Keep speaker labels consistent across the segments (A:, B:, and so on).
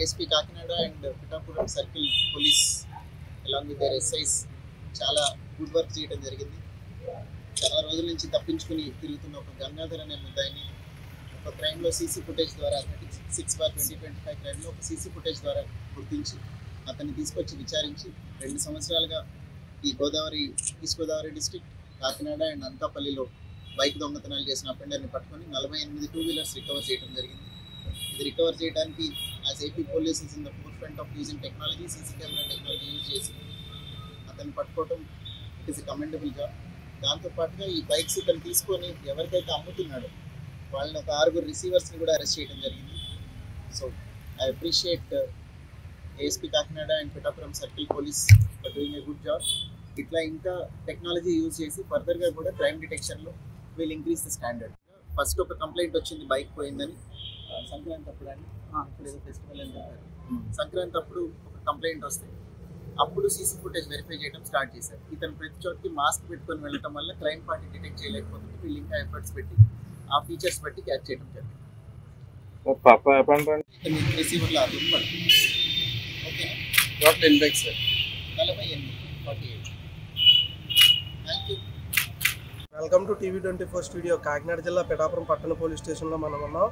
A: ASP Kakinada and Pittapuram Circle Police along with their SIs చాలా good work చేయడం జరిగింది. చాలా రోజుల నుంచి తప్పించుకుని తిరుగుతున్న ఒక గంగాధర్ అనే ముద్దాయిని ఒక క్రైమ్లో సీసీ ఫుటేజ్ ద్వారా 36/2025 క్రైమ్లో ఒక సీసీ ఫుటేజ్ ద్వారా గుర్తించి అతన్ని తీసుకొచ్చి విచారించి 2 సంవత్సరాలుగా ఈ east Godavari district Kakinada and అనకాపల్లిలో బైక్ దొంగతనాలు చేసిన అఫెండర్ని పట్టుకొని 48 2 వీలర్స్ రికవర్ చేయడం జరిగింది. ఇది రికవర్ చేయడానికి as AP police is in the four front of using technology, CC camera technology use చేసి అతన్ని పట్టుకోవడం ఇట్ ఈస్ కమెండబుల్ జాబ్. దాంతోపాటుగా ఈ బైక్స్ ఇతను తీసుకొని ఎవరికైతే అమ్ముతున్నాడో వాళ్ళని ఒక 6 రిసీవర్స్ని కూడా అరెస్ట్ చేయడం జరిగింది. So I appreciate ASP Kakinada and Pithapuram circle police for doing a good job. ఇట్లా ఇంకా టెక్నాలజీ యూజ్ చేసి ఫర్దర్గా కూడా క్రైమ్ డిటెక్షన్లో will increase the standard. First ఒక కంప్లైంట్ వచ్చింది బైక్ పోయిందని సంక్రాంతి అప్పుడు అని ఇప్పుడు ఫెస్టివల్ అని చెప్పారు. సంక్రాంతి అప్పుడు ఒక కంప్లైంట్ వస్తే అప్పుడు సీసీ ఫుటేజ్ వెరిఫై చేయడం స్టార్ట్ చేశారు. ఇతను ప్రతి చోటికి మాస్క్ పెట్టుకొని వెళ్ళటం వల్ల క్రైమ్ పార్టీ డిటెక్ట్ చేయలేకపోతుంది. వీళ్ళు ఇంకా ఎఫర్ట్స్ పెట్టి ఆ ఫీచర్స్ బట్టి క్యాచ్ చేయడం జరిగింది. రిసీవర్లో అది పడుతుంది. Okay 48 48. Thank you.
B: Welcome to TV24 studio. Kakinada జిల్లా పిఠాపురం పట్టణ పోలీస్ స్టేషన్లో మనం ఉన్నాం.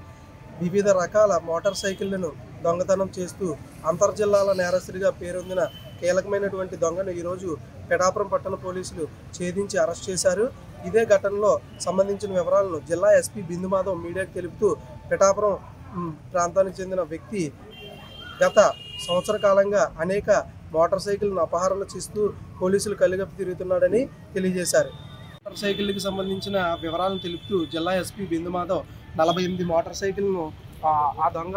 B: వివిధ రకాల మోటార్ సైకిళ్లను దొంగతనం చేస్తూ అంతర్జిల్లాల నేరస్తుడిగా పేరొందిన కీలకమైనటువంటి దొంగను ఈరోజు పిఠాపురం పట్టణ పోలీసులు ఛేదించి అరెస్ట్ చేశారు. ఇదే ఘటనలో సంబంధించిన వివరాలను జిల్లా SP బిందు మాధవ్ మీడియాకు తెలుపుతూ పిఠాపురం ప్రాంతానికి చెందిన వ్యక్తి గత సంవత్సర కాలంగా అనేక మోటార్ సైకిల్ను అపహరణ చేస్తూ పోలీసులు కళ్ళగప్పి తిరుగుతున్నాడని తెలియజేశారు. మోటార్ సైకిల్కి సంబంధించిన వివరాలను తెలుపుతూ జిల్లా SP బిందు మాధవ్ 48 మోటార్ సైకిల్ను ఆ దొంగ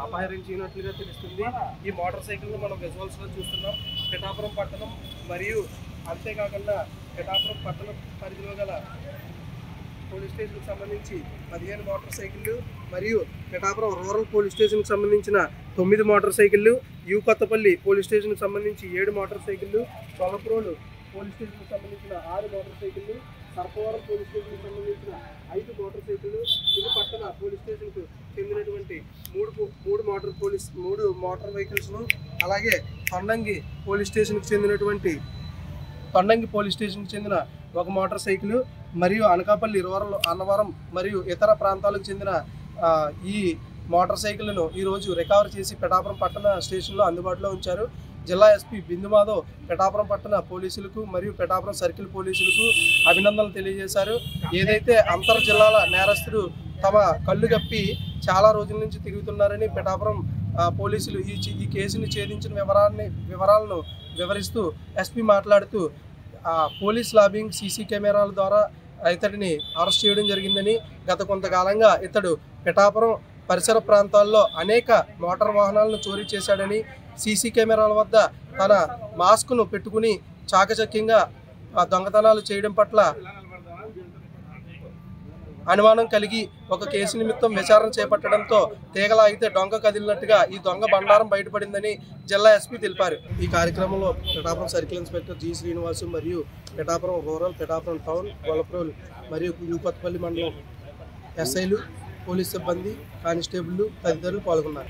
B: అపహరించినట్లుగా తెలుస్తుంది. ఈ మోటార్ సైకిల్ను మనం విజువల్స్లో చూస్తున్నాం. పిఠాపురం పట్టణం మరియు అంతేకాకుండా పిఠాపురం పట్టణం పరిధిలో గల పోలీస్ స్టేషన్కి సంబంధించి 15 మోటార్ సైకిళ్ళు మరియు పిఠాపురం రూరల్ పోలీస్ స్టేషన్కి సంబంధించిన 9 మోటార్ సైకిళ్ళు, కొత్తపల్లి పోలీస్ స్టేషన్కి సంబంధించి 7 మోటార్ సైకిళ్ళు, కొలప్రోలు పోలీస్ స్టేషన్కి సంబంధించిన 6 మోటార్ సైకిళ్ళు, సర్పవరం పోలీస్ స్టేషన్కి సంబంధించిన 5 మోటార్ సైకిళ్ళు, పట్టణ పోలీస్ స్టేషన్కు చెందినటువంటి 3 మోటార్ వెహికల్స్ను, అలాగే తొండంగి పోలీస్ స్టేషన్కి చెందిన 1 మోటార్ సైకిల్ మరియు అనకాపల్లి రూరల్ అన్నవరం మరియు ఇతర ప్రాంతాలకు చెందిన ఈ మోటార్ సైకిళ్లను ఈరోజు రికవర్ చేసి పిఠాపురం పట్టణ స్టేషన్లో అందుబాటులో ఉంచారు. జిల్లా SP బిందు మాధవ్ పిఠాపురం పట్టణ పోలీసులకు మరియు పిఠాపురం సర్కిల్ పోలీసులకు అభినందనలు తెలియజేశారు. ఏదైతే అంతర్ జిల్లాల నేరస్తుడు తమ కళ్ళు గప్పి చాలా రోజుల నుంచి తిరుగుతున్నారని పిఠాపురం పోలీసులు ఈ కేసును ఛేదించిన వివరాలను వివరిస్తూ SP మాట్లాడుతూ పోలీస్ లాబింగ్ సీసీ కెమెరాల ద్వారా ఇతడిని అరెస్ట్ చేయడం జరిగిందని, గత కొంతకాలంగా ఇతడు పిఠాపురం పరిసర ప్రాంతాల్లో అనేక మోటార్ వాహనాలను చోరీ చేశాడని, సీసీ కెమెరాల వద్ద తన మాస్క్ను పెట్టుకుని చాకచక్యంగా దొంగతనాలు చేయడం పట్ల అనుమానం కలిగి ఒక కేసు నిమిత్తం విచారణ చేపట్టడంతో తీగలాగితే డొంగ కదిలినట్టుగా ఈ దొంగ బండారం బయటపడిందని జిల్లా SP తెలిపారు. ఈ కార్యక్రమంలో Pithapuram circle inspector G Srinivasu మరియు పిఠాపురం రూరల్, పిఠాపురం టౌన్, గొల్లప్రోలు మరియు కొత్తపల్లి మండలం SIలు, పోలీస్ సిబ్బంది, కానిస్టేబుళ్లు తదితరులు పాల్గొన్నారు.